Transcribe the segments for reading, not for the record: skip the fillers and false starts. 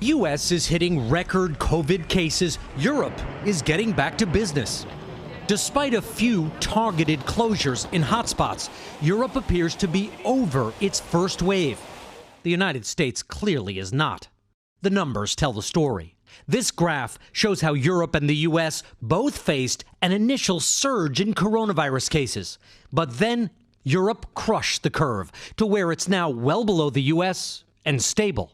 U.S. is hitting record COVID cases. Europe is getting back to business. Despite a few targeted closures in hotspots, Europe appears to be over its first wave. The United States clearly is not. The numbers tell the story. This graph shows how Europe and the U.S. both faced an initial surge in coronavirus cases. But then Europe crushed the curve to where it's now well below the U.S. and stable,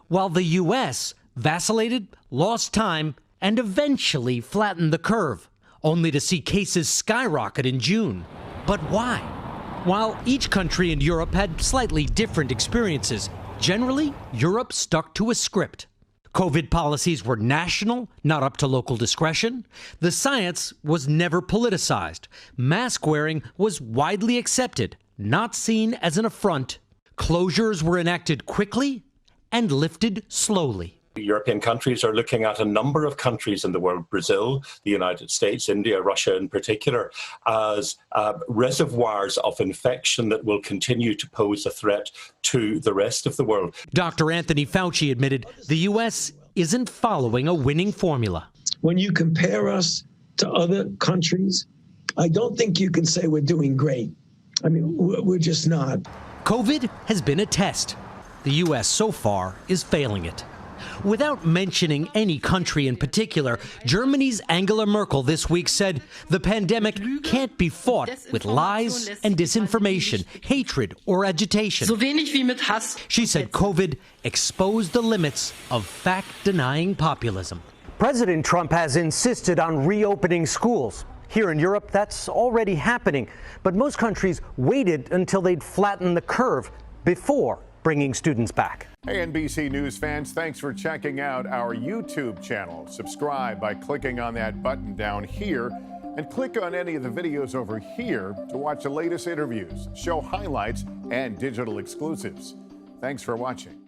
while the U.S. vacillated, lost time, and eventually flattened the curve, only to see cases skyrocket in June. But why? While each country in Europe had slightly different experiences, generally, Europe stuck to a script. COVID policies were national, not up to local discretion. The science was never politicized. Mask wearing was widely accepted, not seen as an affront. Closures were enacted quickly and lifted slowly. European countries are looking at a number of countries in the world, Brazil, the United States, India, Russia in particular, as reservoirs of infection that will continue to pose a threat to the rest of the world. Dr. Anthony Fauci admitted the U.S. isn't following a winning formula. When you compare us to other countries, I don't think you can say we're doing great. I mean, we're just not. COVID has been a test. The U.S. so far is failing it. Without mentioning any country in particular, Germany's Angela Merkel this week said the pandemic can't be fought with lies and disinformation, hatred, or agitation. She said COVID exposed the limits of fact-denying populism. President Trump has insisted on reopening schools. Here in Europe, that's already happening. But most countries waited until they'd flattened the curve before bringing students back. Hey, NBC News fans, thanks for checking out our YouTube channel. Subscribe by clicking on that button down here and click on any of the videos over here to watch the latest interviews, show highlights, and digital exclusives. Thanks for watching.